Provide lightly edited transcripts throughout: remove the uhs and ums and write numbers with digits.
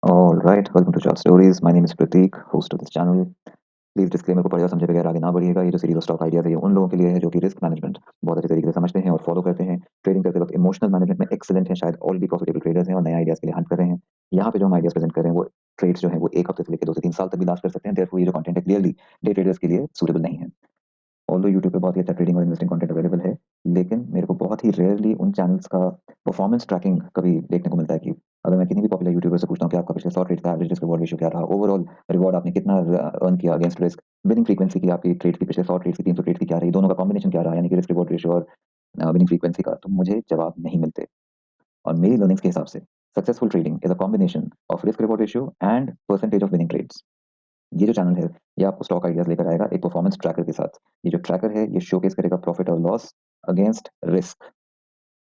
All right, welcome to Short Stories. My name is Prateek, host of this channel. Please disclaimer को पढ़ेगा समझे बगैर आगे ना बढ़िएगा। ये जो सीरीज ऑफ स्टॉक आइडियाज है ये उन लोगों के लिए है जो कि रिस्क मैनेजमेंट बहुत अच्छे तरीके से समझते हैं और फॉलो करते हैं। ट्रेडिंग करते वक्त इमोशनल मैनेजमेंट में एक्सीलेंट हैं, शायद ऑलरेडी प्रॉफिटेबल ट्रेडर्स हैं और नए आइडियाज के लिए हंट कर रहे हैं। यहाँ पे जो हम आइडियाज प्रेजेंट कर रहे हैं वो ट्रेड्स जो है वो 1 हफ्ते से लेकर 2 से 3 साल तक भी लास्ट कर सकते हैं। देयरफॉर ये जो कंटेंट है क्लियरली डे ट्रेडर्स के लिए सूटेबल नहीं है। ऑल्दो यूट्यूब पे बहुत ही अच्छा ट्रेडिंग और इन्वेस्टिंग कंटेंट अवेलेबल है, लेकिन मेरे को बहुत ही रेयरली उन चैनल्स का परफॉर्मेंस ट्रैकिंग कभी देखने को मिलता है कि अगर मैं किसी भी पॉपुलर यूट्यूबर से पूछता हूँ कि आपका पिछले 100 ट्रेड का एवरेज रिस्क रिवॉर्ड रेशियो क्या रहा, ओवरऑल रिवॉर्ड आपने कितना अर्न किया अगेंस्ट रिस्क, विनिंग फ्रीक्वेंसी की आपकी ट्रेड की पिछले 100 ट्रेड की 300 ट्रेड की क्या रही, दोनों का कॉम्बिनेशन क्या रहा, यानी कि रिस्क रिवॉर्ड रेशियो और विनिंग फ्रीक्वेंसी का, तो मुझे जवाब नहीं मिलते। और मेरी लर्निंग्स के हिसाब से successful trading is a combination of risk reward ratio and percentage of winning trades. ये जो चैनल है ये आपको स्टॉक आइडियाज लेकर आएगा एक परफॉर्मेंस ट्रैकर के साथ। ये जो ट्रैकर है ये शोकेस करेगा प्रॉफिट और loss against risk,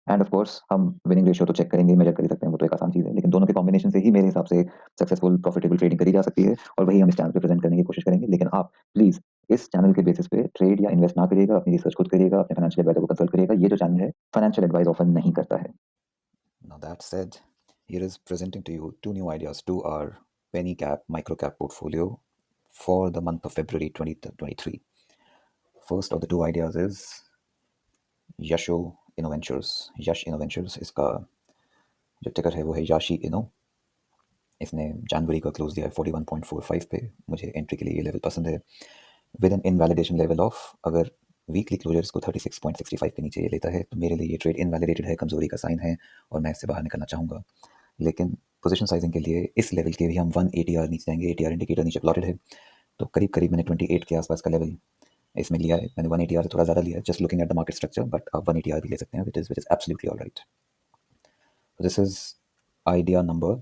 end of course हम विनिंग रेशियो तो चेक करेंगे, मेजर कर ही सकते हैं, वो तो एक आसान चीज है, लेकिन दोनों के कॉम्बिनेशन से ही मेरे हिसाब से सक्सेसफुल प्रॉफिटेबल ट्रेडिंग करी जा सकती है और वही हम इस चैनल पे प्रेजेंट करने की कोशिश करेंगे। लेकिन आप प्लीज इस चैनल के बेसिस पे ट्रेड या इन्वेस्ट ना करिएगा, अपनी रिसर्च खुद करिएगा, अपने फाइनेंशियल एडवाइजर को कंसल्ट करिएगा। ये जो चैनल है फाइनेंशियल एडवाइस ऑफर नहीं करता है। Now that said, here is presenting to you two new ideas to our penny cap micro cap portfolio for the month of February 2023. First of the two ideas is Yasho Innoventures. Yash Innoventures इसका जो टिकर है वो है याशी इनो। इसने जनवरी का close दिया है 41.45 पे। मुझे एंट्री के लिए ये लेवल पसंद है with an invalidation level of, अगर वीकली क्लोजर इसको 36.65 के नीचे ये लेता है तो मेरे लिए ये ट्रेड इनवैलिडेटेड है, कमजोरी का साइन है और मैं इससे बाहर निकलना चाहूँगा। लेकिन पोजीशन साइजिंग के लिए इस लेवल के भी हम 1 ATR नीचे जाएंगे। ATR इंडिकेटर नीचे प्लॉटेड है, तो करीब करीब मैंने 28 के आसपास का लेवल इसमें लिया है। मैंने 1 ATR से थोड़ा ज़्यादा लिया है just looking at the market structure, but आप 1 ATR भी ले सकते हैं which is absolutely alright. This is idea number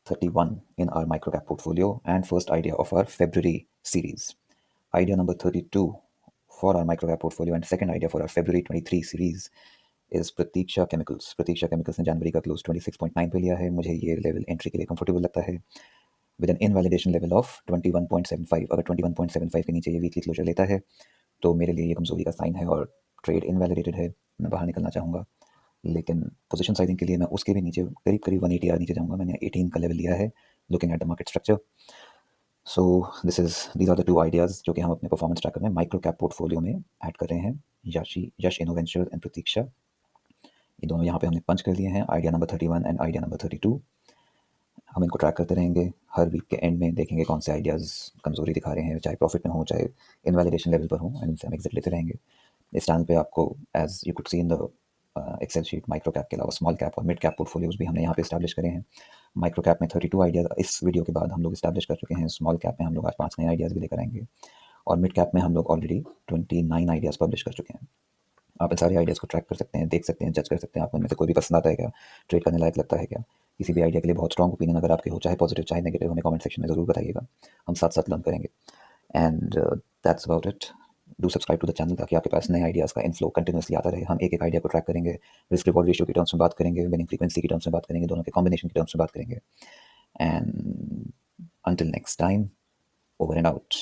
31 in our microcap portfolio and first idea of our February series. Idea number 32 for our microcap portfolio and second idea for our February 23 series is Pratiksha Chemicals. Pratiksha Chemicals ने जनवरी का close 26.9 पे लिया है। मुझे ये level entry के लिए comfortable लगता है with an invalidation level of 21.75। अगर 21.75 के नीचे ये वीकली क्लोजर लेता है तो मेरे लिए ये कमजोरी का साइन है और ट्रेड इनवैलिडेटेड है, मैं बाहर निकलना चाहूँगा। लेकिन पोजीशन साइजिंग के लिए मैं उसके भी नीचे करीब करीब 1 ATR नीचे जाऊँगा। मैंने 18 का लेवल लिया है looking at the market structure. So these are the two ideas जो कि हम अपने परफॉर्मेंस ट्रैकर में माइक्रो कैप पोर्टफोलियो में ऐड कर रहे हैं। यश इनोवेंचर एंड प्रतीक्षा, ये दोनों यहाँ पे हमने पंच कर लिए हैं, idea number 31 and idea number 32। हम इनको ट्रैक करते रहेंगे, हर वीक के एंड में देखेंगे कौन से आइडियाज़ कमजोरी दिखा रहे हैं, चाहे प्रॉफिट में हो चाहे इनवैलिडेशन लेवल पर हो, एंड इनसे हम एग्जिट लेते रहेंगे। इस चैनल पे आपको as you could see in the Excel sheet micro cap के अलावा स्मॉल कैप और मिड कैप पोर्टफोलियोज भी हमने यहाँ पे इस्टेब्लिश करे हैं। माइक्रो कैप में 32 आइडियाज इस वीडियो के बाद हम लोग इस्टेब्लिश कर चुके हैं। स्मॉल कैप में हम लोग आज 5 नए आइडियाज़ भी लेकर आएंगे और मिड कैप में हम लोग ऑलरेडी 29 आइडियाज़ पब्लिश कर चुके हैं। आप इन सारे आइडियाज़ को ट्रैक कर सकते हैं, देख सकते हैं, जज कर सकते हैं आपको इनमें से कोई भी पसंद आता है क्या, ट्रेड करने लायक लगता है क्या। किसी भी आइडिया के लिए बहुत स्ट्रॉन्ग ओपिनियन अगर आपके हो, चाहे पॉजिटिव चाहे नेगेटिव, हमें कमेंट सेक्शन में ज़रूर बताइएगा, हम साथ साथ लर्न करेंगे। And that's about it. Do subscribe to the channel ताकि आपके पास नए आइडियाज़ का इनफ्लो कंटिन्यूसली आता रहे। हम एक एक आइडिया को ट्रैक करेंगे, रिस्क रिवॉर्ड रेशियो की टर्म्स में बात करेंगे, विनिंग फ्रीक्वेंसी की टर्म्स में बात करेंगे, दोनों के कॉम्बिनेशन की टर्म्स में बात करेंगे। And until next time, over and out.